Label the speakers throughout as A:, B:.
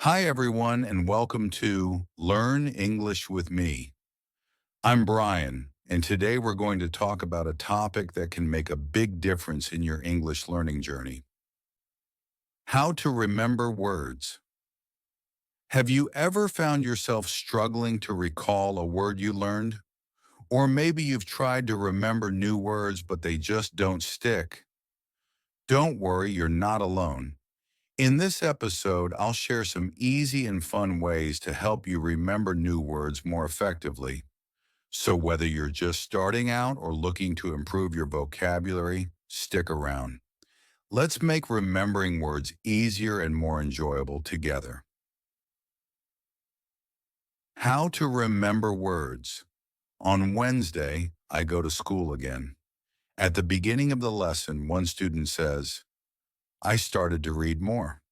A: Hi, everyone, and welcome to Learn English with Me. I'm Brian, and today we're going to talk about a topic that can make a big difference in your English learning journey. How to remember words. Have you ever found yourself struggling to recall a word you learned? Or maybe you've tried to remember new words, but they just don't stick. Don't worry, you're not alone. In this episode, I'll share some easy and fun ways to help you remember new words more effectively. So whether you're just starting out or looking to improve your vocabulary, stick around. Let's make remembering words easier and more enjoyable together. How to remember words. On Wednesday, I go to school again. At the beginning of the lesson, one student says, "I started to read more.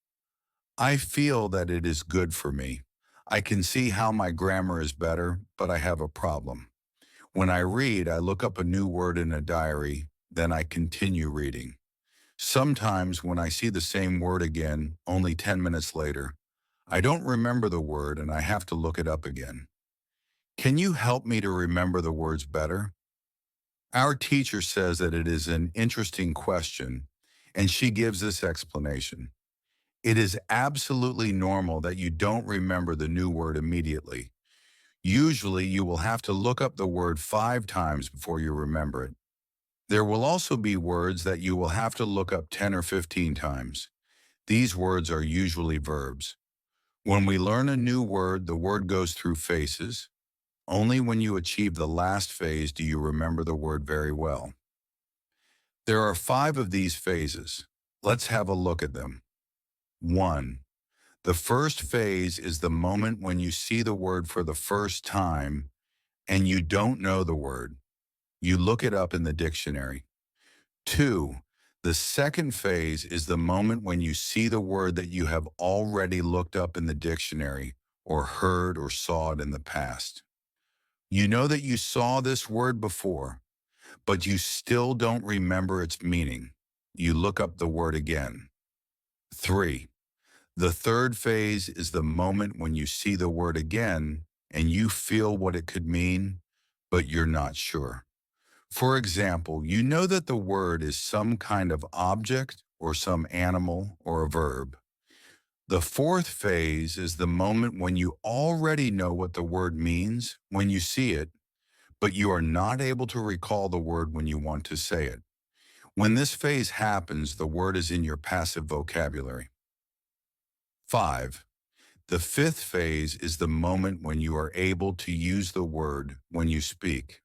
A: I feel that it is good for me. I can see how my grammar is better, but I have a problem. When I read, I look up a new word in a diary, then I continue reading. Sometimes when I see the same word again, only 10 minutes later, I don't remember the word and I have to look it up again. Can you help me to remember the words better?" Our teacher says that it is an interesting question, and she gives this explanation. It is absolutely normal that you don't remember the new word immediately. Usually, you will have to look up the word 5 times before you remember it. There will also be words that you will have to look up 10 or 15 times. These words are usually verbs. When we learn a new word, the word goes through phases. Only when you achieve the last phase do you remember the word very well. There are 5 of these phases. Let's have a look at them. 1. The first phase is the moment when you see the word for the first time and you don't know the word. You look it up in the dictionary. 2. The second phase is the moment when you see the word that you have already looked up in the dictionary or heard or saw it in the past. You know that you saw this word before, but you still don't remember its meaning. You look up the word again. 3. The third phase is the moment when you see the word again and you feel what it could mean, but you're not sure. For example, you know that the word is some kind of object or some animal or a verb. The fourth phase is the moment when you already know what the word means when you see it, but you are not able to recall the word when you want to say it. When this phase happens, the word is in your passive vocabulary. 5. The fifth phase is the moment when you are able to use the word when you speak.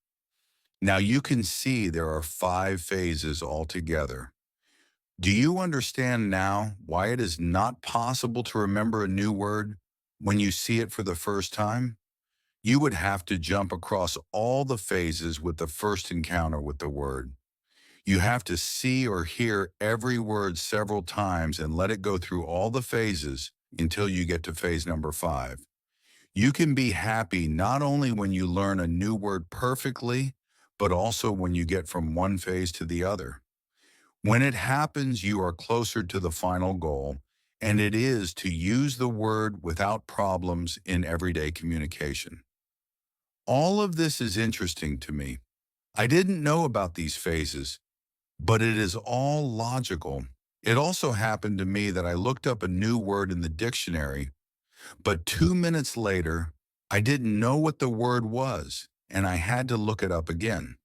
A: Now you can see there are 5 phases altogether. Do you understand now why it is not possible to remember a new word when you see it for the first time? You would have to jump across all the phases with the first encounter with the word. You have to see or hear every word several times and let it go through all the phases until you get to phase number 5. You can be happy not only when you learn a new word perfectly, but also when you get from one phase to the other. When it happens, you are closer to the final goal, and it is to use the word without problems in everyday communication. All of this is interesting to me. I didn't know about these phases, but it is all logical. It also happened to me that I looked up a new word in the dictionary, but 2 minutes later, I didn't know what the word was, and I had to look it up again.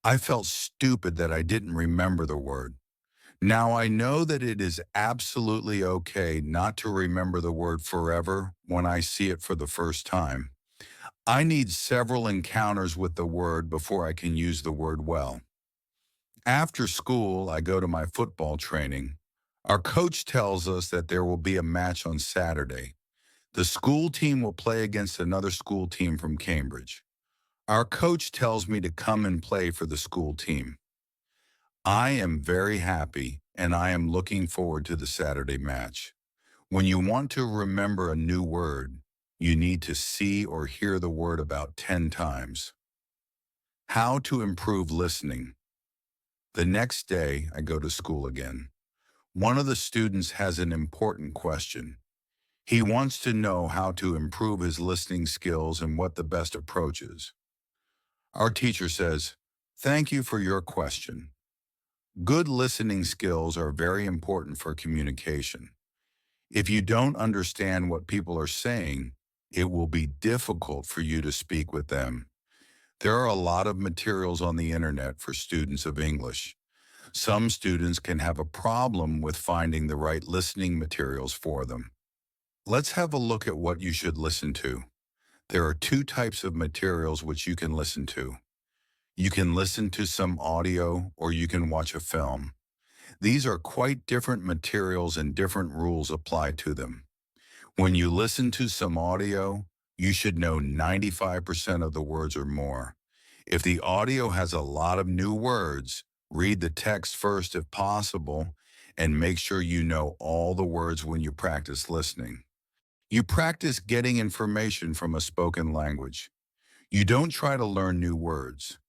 A: I felt stupid that I didn't remember the word. Now I know that it is absolutely okay not to remember the word forever when I see it for the first time. I need several encounters with the word before I can use the word well. After school, I go to my football training. Our coach tells us that there will be a match on Saturday. The school team will play against another school team from Cambridge. Our coach tells me to come and play for the school team. I am very happy and I am looking forward to the Saturday match. When you want to remember a new word, you need to see or hear the word about 10 times. How to improve listening. The next day, I go to school again. One of the students has an important question. He wants to know how to improve his listening skills and what the best approach is. Our teacher says, "Thank you for your question. Good listening skills are very important for communication. If you don't understand what people are saying, it will be difficult for you to speak with them." There are a lot of materials on the internet for students of English. Some students can have a problem with finding the right listening materials for them. Let's have a look at what you should listen to. There are two types of materials which you can listen to. You can listen to some audio or you can watch a film. These are quite different materials and different rules apply to them. When you listen to some audio, you should know 95% of the words or more. If the audio has a lot of new words, read the text first if possible, and make sure you know all the words when you practice listening. You practice getting information from a spoken language. You don't try to learn new words.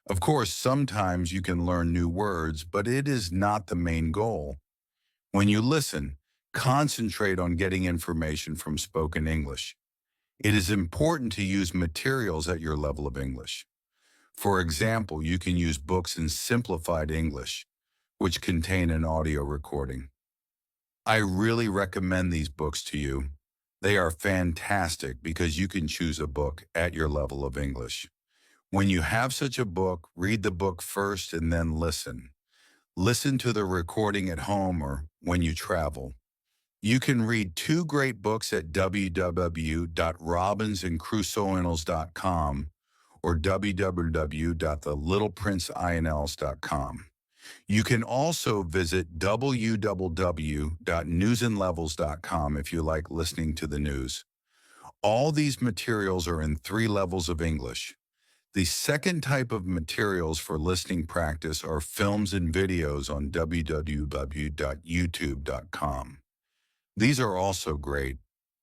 A: Of course, sometimes you can learn new words, but it is not the main goal. When you listen, concentrate on getting information from spoken English. It is important to use materials at your level of English. For example, you can use books in simplified English, which contain an audio recording. I really recommend these books to you. They are fantastic because you can choose a book at your level of English. When you have such a book, read the book first and then listen. Listen to the recording at home or when you travel. You can read two great books at www.robinsandcrusoeinls.com or www.thelittleprinceins.com. You can also visit www.newsandlevels.com if you like listening to the news. All these materials are in 3 levels of English. The second type of materials for listening practice are films and videos on www.youtube.com. These are also great.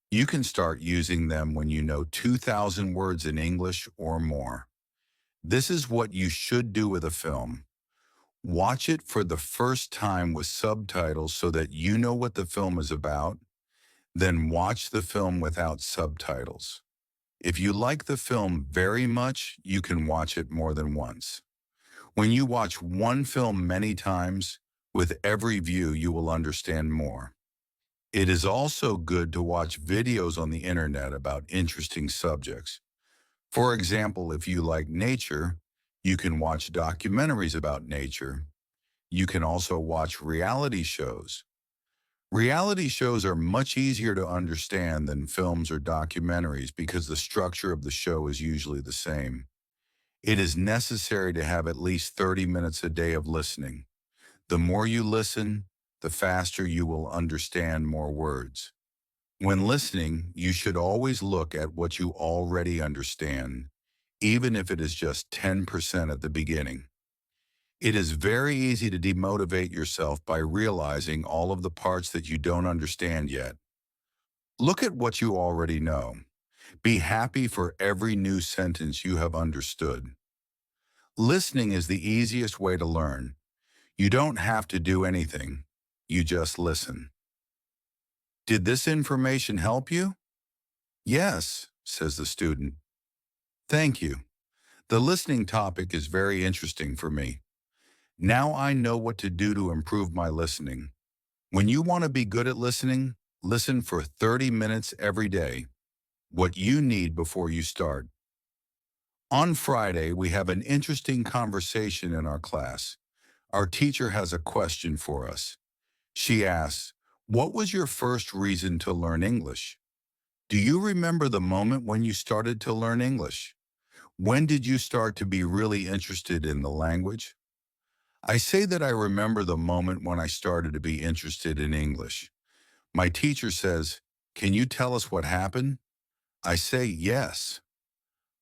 A: You can start using them when you know 2,000 words in English or more. This is what you should do with a film. Watch it for the first time with subtitles so that you know what the film is about. Then watch the film without subtitles. If you like the film very much, you can watch it more than once. When you watch one film many times, with every view you will understand more. It is also good to watch videos on the internet about interesting subjects. For example, if you like nature, you can watch documentaries about nature. You can also watch reality shows. Reality shows are much easier to understand than films or documentaries because the structure of the show is usually the same. It is necessary to have at least 30 minutes a day of listening. The more you listen, the faster you will understand more words. When listening, you should always look at what you already understand, even if it is just 10% at the beginning. It is very easy to demotivate yourself by realizing all of the parts that you don't understand yet. Look at what you already know. Be happy for every new sentence you have understood. Listening is the easiest way to learn. You don't have to do anything. You just listen. Did this information help you? Yes, says the student. Thank you. The listening topic is very interesting for me. Now I know what to do to improve my listening. When you want to be good at listening, listen for 30 minutes every day. What you need before you start. On Friday, we have an interesting conversation in our class. Our teacher has a question for us. She asks, "What was your first reason to learn English? Do you remember the moment when you started to learn English? When did you start to be really interested in the language?" I say that I remember the moment when I started to be interested in English. My teacher says, "Can you tell us what happened?" I say yes.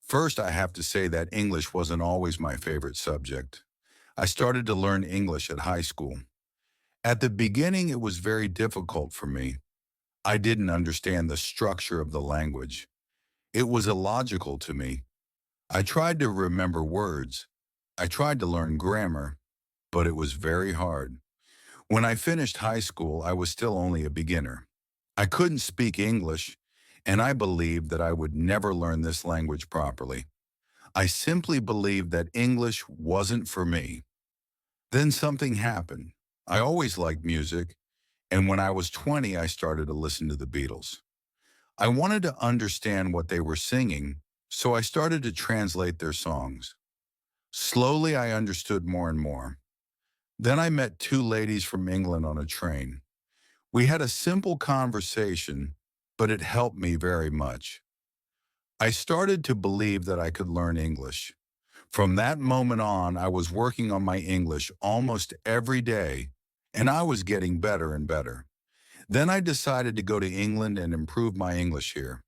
A: First, I have to say that English wasn't always my favorite subject. I started to learn English at high school. At the beginning, it was very difficult for me. I didn't understand the structure of the language. It was illogical to me. I tried to remember words. I tried to learn grammar, but it was very hard. When I finished high school, I was still only a beginner. I couldn't speak English, and I believed that I would never learn this language properly. I simply believed that English wasn't for me. Then something happened. I always liked music, and when I was 20, I started to listen to the Beatles. I wanted to understand what they were singing, so I started to translate their songs. Slowly, I understood more and more. Then I met two ladies from England on a train. We had a simple conversation, but it helped me very much. I started to believe that I could learn English. From that moment on, I was working on my English almost every day, and I was getting better and better. Then I decided to go to England and improve my English here.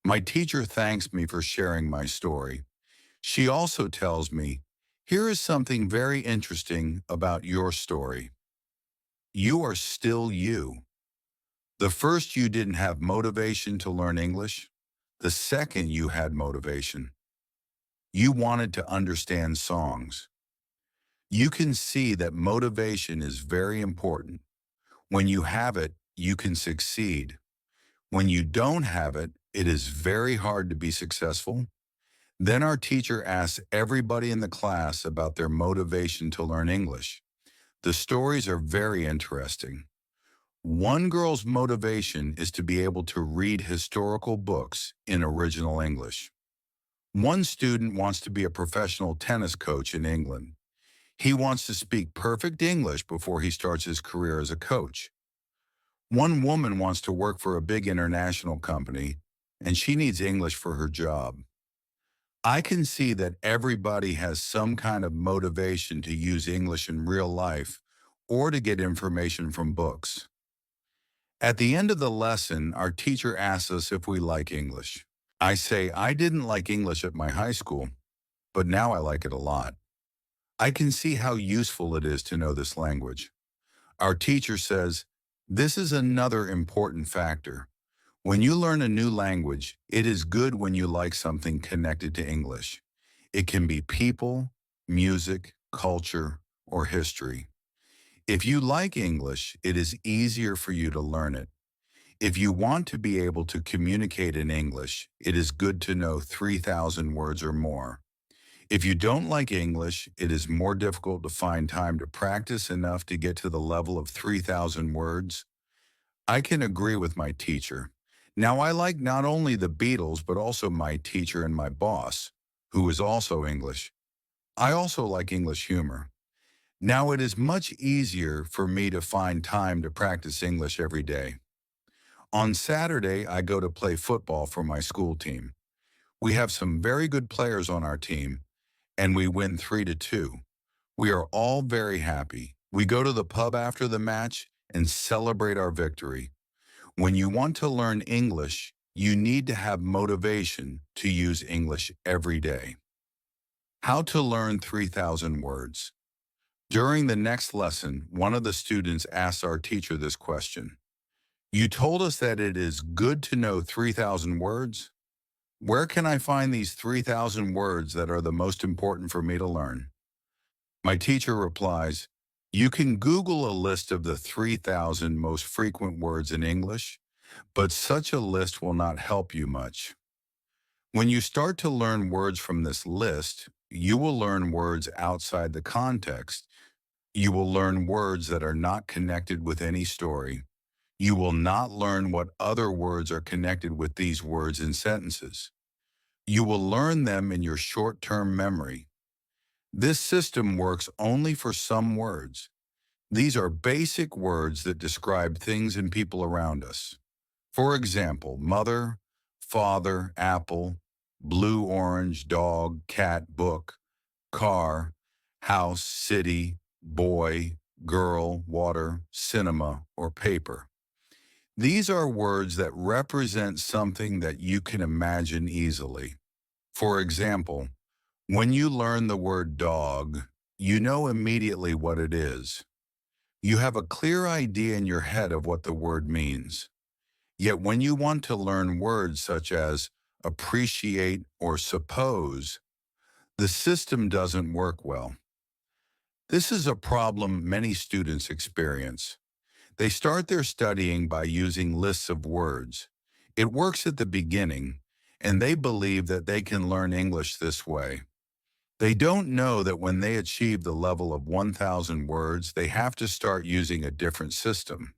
A: My teacher thanks me for sharing my story. She also tells me, here is something very interesting about your story. You are still you. The first, you didn't have motivation to learn English. The second, you had motivation. You wanted to understand songs. You can see that motivation is very important. When you have it, you can succeed. When you don't have it, it is very hard to be successful. Then our teacher asks everybody in the class about their motivation to learn English. The stories are very interesting. One girl's motivation is to be able to read historical books in original English. One student wants to be a professional tennis coach in England. He wants to speak perfect English before he starts his career as a coach. One woman wants to work for a big international company, and she needs English for her job. I can see that everybody has some kind of motivation to use English in real life or to get information from books. At the end of the lesson, our teacher asks us if we like English. I say I didn't like English at my high school, but now I like it a lot. I can see how useful it is to know this language. Our teacher says, this is another important factor. When you learn a new language, it is good when you like something connected to English. It can be people, music, culture, or history. If you like English, it is easier for you to learn it. If you want to be able to communicate in English, it is good to know 3,000 words or more. If you don't like English, it is more difficult to find time to practice enough to get to the level of 3,000 words. I can agree with my teacher. Now, I like not only the Beatles, but also my teacher and my boss, who is also English. I also like English humor. Now, it is much easier for me to find time to practice English every day. On Saturday, I go to play football for my school team. We have some very good players on our team, and we win 3-2. We are all very happy. We go to the pub after the match and celebrate our victory. When you want to learn English, you need to have motivation to use English every day. How to learn 3,000 words. During the next lesson, one of the students asked our teacher this question. You told us that it is good to know 3,000 words. Where can I find these 3,000 words that are the most important for me to learn? My teacher replies, you can Google a list of the 3,000 most frequent words in English, but such a list will not help you much. When you start to learn words from this list, you will learn words outside the context. You will learn words that are not connected with any story. You will not learn what other words are connected with these words in sentences. You will learn them in your short-term memory. This system works only for some words. These are basic words that describe things and people around us. For example, mother, father, apple, blue, orange, dog, cat, book, car, house, city, boy, girl, water, cinema, or paper. These are words that represent something that you can imagine easily. For example, when you learn the word dog, you know immediately what it is. You have a clear idea in your head of what the word means. Yet when you want to learn words such as appreciate or suppose, the system doesn't work well. This is a problem many students experience. They start their studying by using lists of words. It works at the beginning, and they believe that they can learn English this way. They don't know that when they achieve the level of 1,000 words, they have to start using a different system.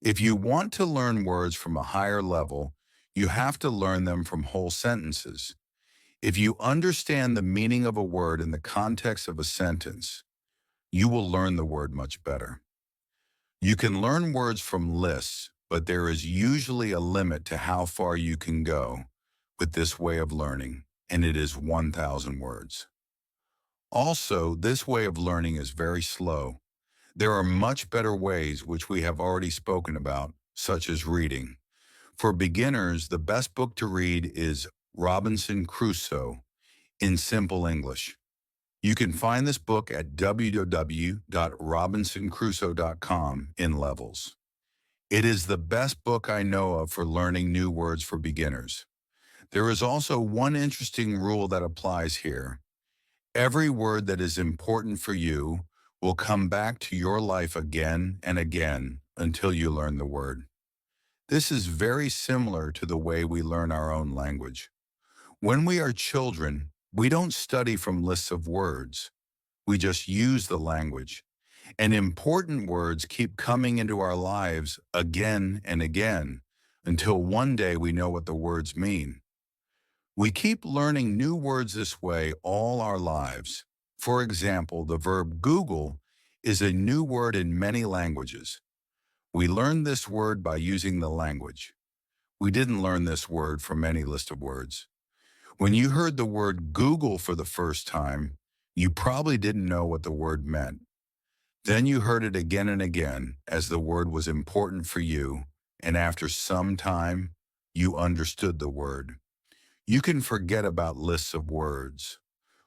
A: If you want to learn words from a higher level, you have to learn them from whole sentences. If you understand the meaning of a word in the context of a sentence, you will learn the word much better. You can learn words from lists, but there is usually a limit to how far you can go with this way of learning, and it is 1,000 words. Also, this way of learning is very slow. There are much better ways which we have already spoken about, such as reading. For beginners, the best book to read is Robinson Crusoe in Simple English. You can find this book at www.robinsoncrusoe.com in levels. It is the best book I know of for learning new words for beginners. There is also one interesting rule that applies here. Every word that is important for you will come back to your life again and again until you learn the word. This is very similar to the way we learn our own language. When we are children, we don't study from lists of words. We just use the language. And important words keep coming into our lives again and again until one day we know what the words mean. We keep learning new words this way all our lives. For example, the verb Google is a new word in many languages. We learned this word by using the language. We didn't learn this word from any list of words. When you heard the word Google for the first time, you probably didn't know what the word meant. Then you heard it again and again as the word was important for you, and after some time, you understood the word. You can forget about lists of words.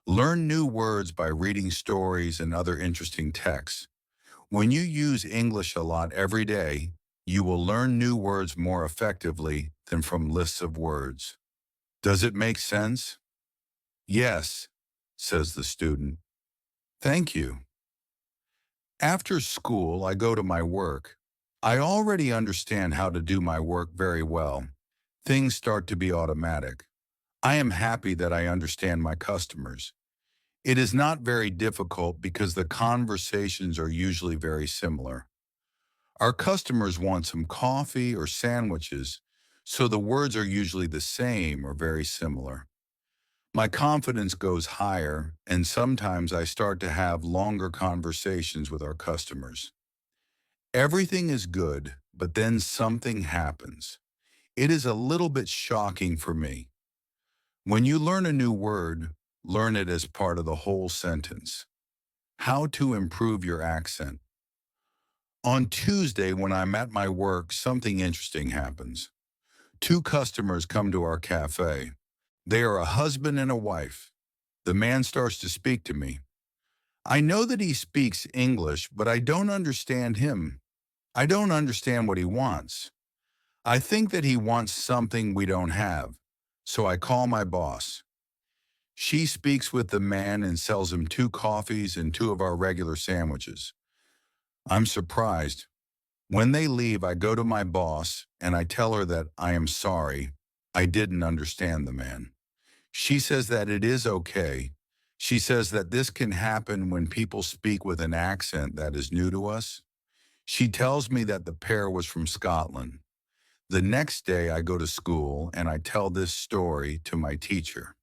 A: Learn new words by reading stories and other interesting texts. When you use English a lot every day, you will learn new words more effectively than from lists of words. Does it make sense? Yes, says the student. Thank you. After school, I go to my work. I already understand how to do my work very well. Things start to be automatic. I am happy that I understand my customers. It is not very difficult because the conversations are usually very similar. Our customers want some coffee or sandwiches, so the words are usually the same or very similar. My confidence goes higher, and sometimes I start to have longer conversations with our customers. Everything is good, but then something happens. It is a little bit shocking for me. When you learn a new word, learn it as part of the whole sentence. How to improve your accent. On Tuesday, when I'm at my work, something interesting happens. Two customers come to our cafe. They are a husband and a wife. The man starts to speak to me. I know that he speaks English, but I don't understand him. I don't understand what he wants. I think that he wants something we don't have. So I call my boss. She speaks with the man and sells him two coffees and two of our regular sandwiches. I'm surprised. When they leave, I go to my boss and I tell her that I am sorry. I didn't understand the man. She says that it is okay. She says that this can happen when people speak with an accent that is new to us. She tells me that the pair was from Scotland. The next day I go to school and I tell this story to my teacher.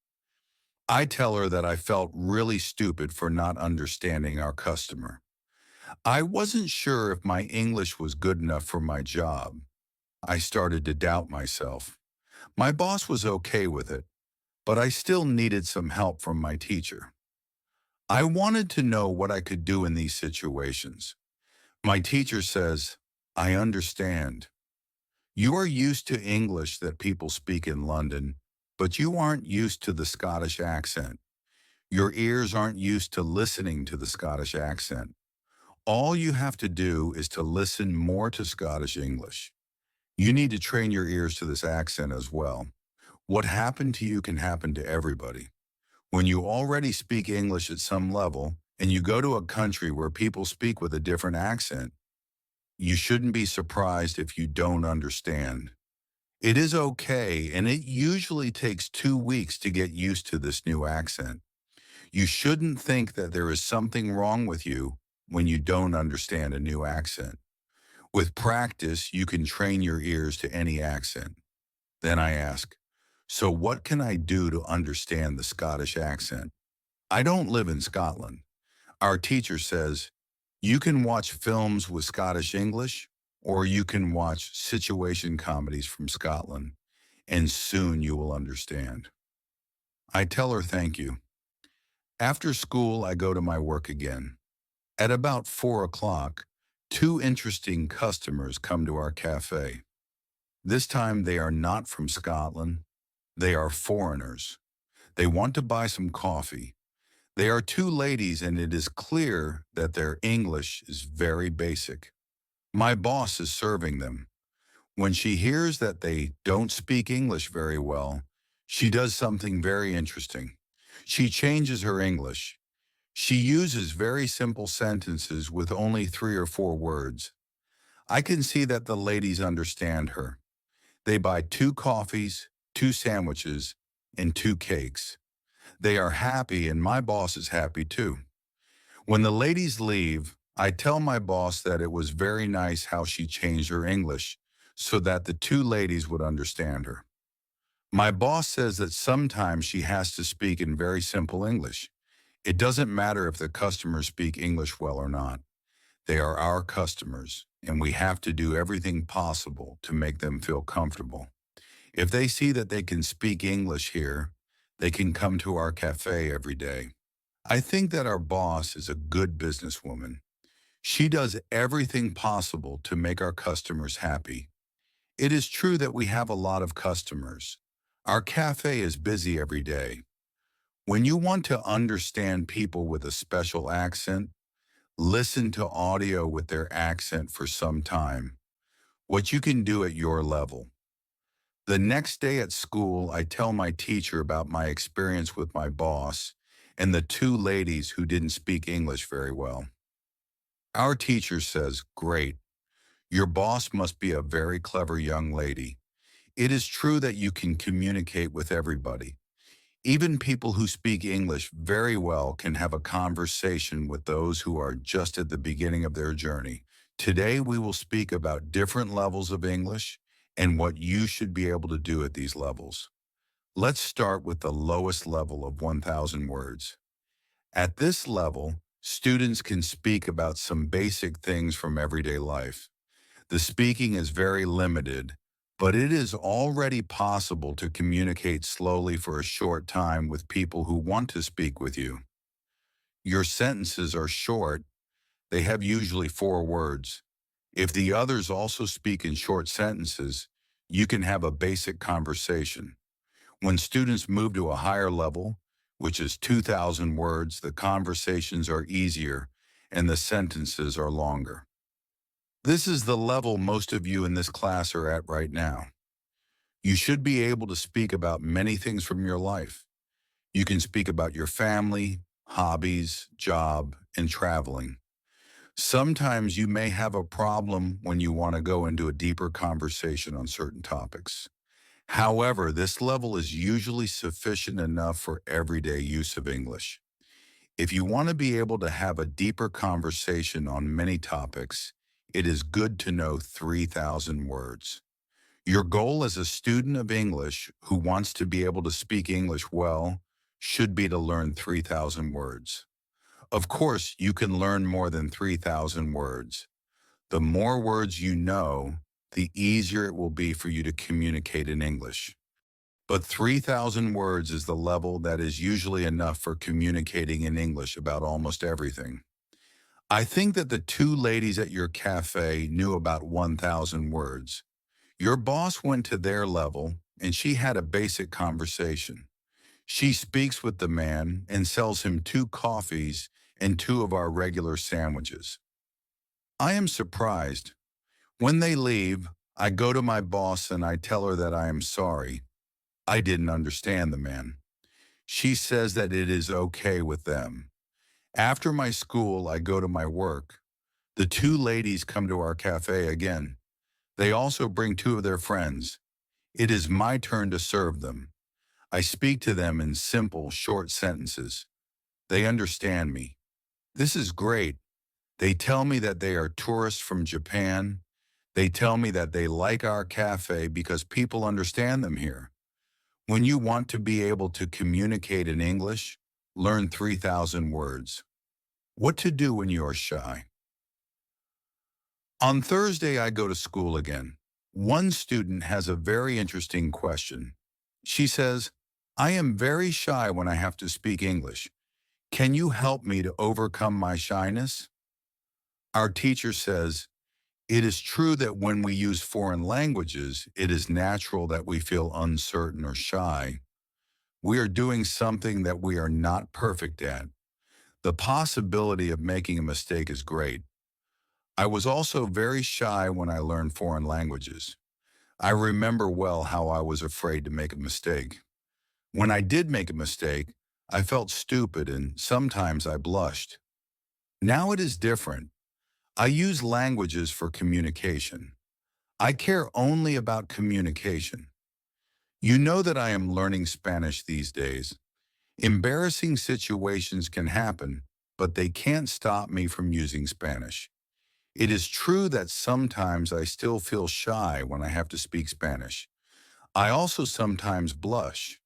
A: I tell her that I felt really stupid for not understanding our customer. I wasn't sure if my English was good enough for my job. I started to doubt myself. My boss was okay with it, but I still needed some help from my teacher. I wanted to know what I could do in these situations. My teacher says, I understand. You are used to English that people speak in London, but you aren't used to the Scottish accent. Your ears aren't used to listening to the Scottish accent. All you have to do is to listen more to Scottish English. You need to train your ears to this accent as well. What happened to you can happen to everybody. When you already speak English at some level and you go to a country where people speak with a different accent, You shouldn't be surprised if you don't understand. It is okay, and it usually takes 2 weeks to get used to this new accent. You shouldn't think that there is something wrong with you when you don't understand a new accent. With practice, you can train your ears to any accent. Then I ask, so what can I do to understand the Scottish accent? I don't live in Scotland. Our teacher says, you can watch films with Scottish English, or you can watch situation comedies from Scotland, and soon you will understand. I tell her thank you. After school, I go to my work again. At about 4 o'clock, two interesting customers come to our cafe. This time they are not from Scotland. They are foreigners. They want to buy some coffee. They are two ladies, and it is clear that their English is very basic. My boss is serving them. When she hears that they don't speak English very well, she does something very interesting. She changes her English. She uses very simple sentences with only 3 or 4 words. I can see that the ladies understand her. They buy 2 coffees, 2 sandwiches, and 2 cakes. They are happy, and my boss is happy too. When the ladies leave, I tell my boss that it was very nice how she changed her English so that the two ladies would understand her. My boss says that sometimes she has to speak in very simple English. It doesn't matter if the customers speak English well or not. They are our customers, and we have to do everything possible to make them feel comfortable. If they see that they can speak English here, they can come to our cafe every day. I think that our boss is a good businesswoman. She does everything possible to make our customers happy. It is true that we have a lot of customers. Our cafe is busy every day. When you want to understand people with a special accent, listen to audio with their accent for some time. What you can do at your level. The next day at school, I tell my teacher about my experience with my boss and the two ladies who didn't speak English very well. Our teacher says, great, your boss must be a very clever young lady. It is true that you can communicate with everybody. Even people who speak English very well can have a conversation with those who are just at the beginning of their journey. Today, we will speak about different levels of English and what you should be able to do at these levels. Let's start with the lowest level of 1,000 words. At this level, students can speak about some basic things from everyday life. The speaking is very limited, but it is already possible to communicate slowly for a short time with people who want to speak with you. Your sentences are short. They have usually 4 words. If the others also speak in short sentences, you can have a basic conversation. When students move to a higher level, which is 2,000 words, the conversations are easier and the sentences are longer. This is the level most of you in this class are at right now. You should be able to speak about many things from your life. You can speak about your family, hobbies, job, and traveling. Sometimes you may have a problem when you want to go into a deeper conversation on certain topics. However, this level is usually sufficient enough for everyday use of English. If you want to be able to have a deeper conversation on many topics, it is good to know 3,000 words. Your goal as a student of English who wants to be able to speak English well should be to learn 3,000 words. Of course, you can learn more than 3,000 words. The more words you know, the easier it will be for you to communicate in English. But 3,000 words is the level that is usually enough for communicating in English about almost everything. I think that the two ladies at your cafe knew about 1,000 words. Your boss went to their level, and she had a basic conversation. She speaks with the man and sells him 2 coffees and 2 of our regular sandwiches. I am surprised. When they leave, I go to my boss and I tell her that I am sorry. I didn't understand the man. She says that it is okay with them. After my school, I go to my work. The two ladies come to our cafe again. They also bring two of their friends. It is my turn to serve them. I speak to them in simple, short sentences. They understand me. This is great. They tell me that they are tourists from Japan. They tell me that they like our cafe because people understand them here. When you want to be able to communicate in English, learn 3,000 words. What to do when you are shy. On Thursday, I go to school again. One student has a very interesting question. She says, I am very shy when I have to speak English. Can you help me to overcome my shyness? Our teacher says, it is true that when we use foreign languages, it is natural that we feel uncertain or shy. We are doing something that we are not perfect at. The possibility of making a mistake is great. I was also very shy when I learned foreign languages. I remember well how I was afraid to make a mistake. When I did make a mistake, I felt stupid and sometimes I blushed. Now it is different. I use languages for communication. I care only about communication. You know that I am learning Spanish these days. Embarrassing situations can happen, but they can't stop me from using Spanish. It is true that sometimes I still feel shy when I have to speak Spanish. I also sometimes blush,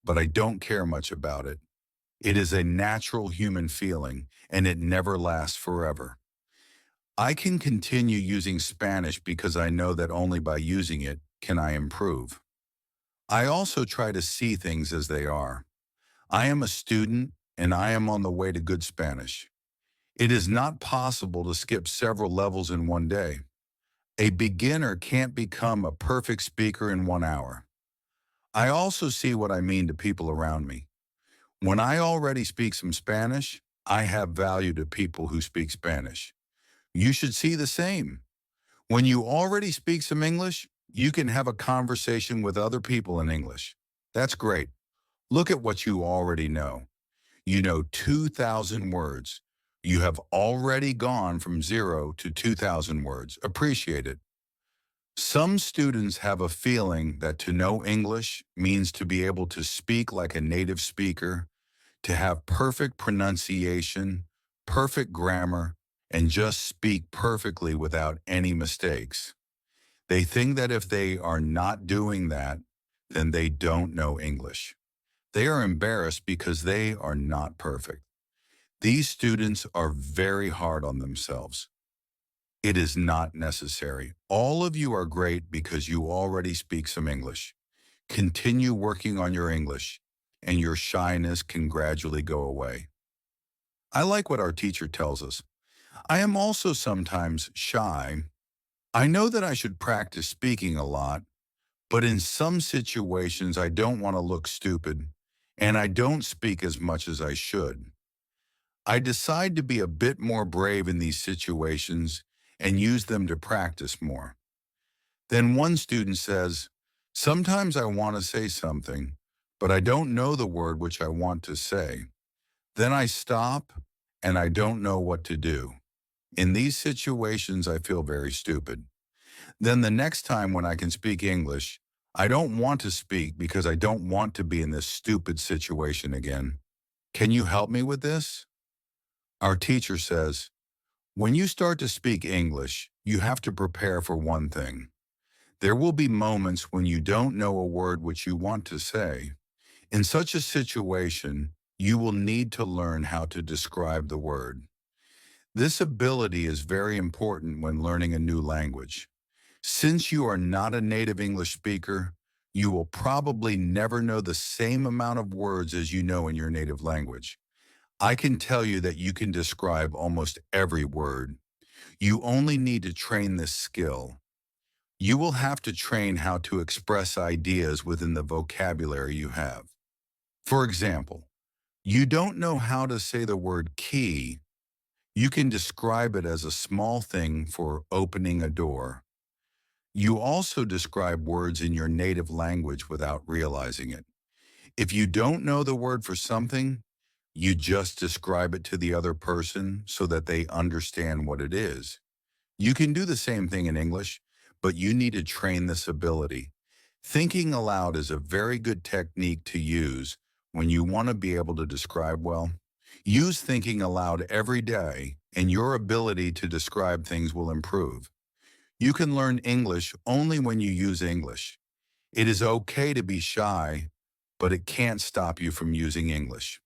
A: but I don't care much about it. It is a natural human feeling, and it never lasts forever. I can continue using Spanish because I know that only by using it can I improve. I also try to see things as they are. I am a student, and I am on the way to good Spanish. It is not possible to skip several levels in one day. A beginner can't become a perfect speaker in 1 hour. I also see what I mean to people around me. When I already speak some Spanish, I have value to people who speak Spanish. You should see the same. When you already speak some English, you can have a conversation with other people in English. That's great. Look at what you already know. You know 2,000 words. You have already gone from 0 to 2,000 words. Appreciate it. Some students have a feeling that to know English means to be able to speak like a native speaker, to have perfect pronunciation, perfect grammar, and just speak perfectly without any mistakes. They think that if they are not doing that, then they don't know English. They are embarrassed because they are not perfect. These students are very hard on themselves. It is not necessary. All of you are great because you already speak some English. Continue working on your English, and your shyness can gradually go away. I like what our teacher tells us. I am also sometimes shy. I know that I should practice speaking a lot, but in some situations I don't want to look stupid, and I don't speak as much as I should. I decide to be a bit more brave in these situations and use them to practice more. Then one student says, sometimes I want to say something, but I don't know the word which I want to say. Then I stop and I don't know what to do. In these situations, I feel very stupid. Then the next time when I can speak English, I don't want to speak because I don't want to be in this stupid situation again. Can you help me with this? Our teacher says, when you start to speak English, you have to prepare for one thing. There will be moments when you don't know a word which you want to say. In such a situation, you will need to learn how to describe the word. This ability is very important when learning a new language. Since you are not a native English speaker, you will probably never know the same amount of words as you know in your native language. I can tell you that you can describe almost every word. You only need to train this skill. You will have to train how to express ideas within the vocabulary you have. For example, you don't know how to say the word key. You can describe it as a small thing for opening a door. You also describe words in your native language without realizing it. If you don't know the word for something, You just describe it to the other person so that they understand what it is. You can do the same thing in English, but you need to train this ability. Thinking aloud is a very good technique to use when you want to be able to describe well. Use thinking aloud every day, and your ability to describe things will improve. You can learn English only when you use English. It is okay to be shy, but it can't stop you from using English.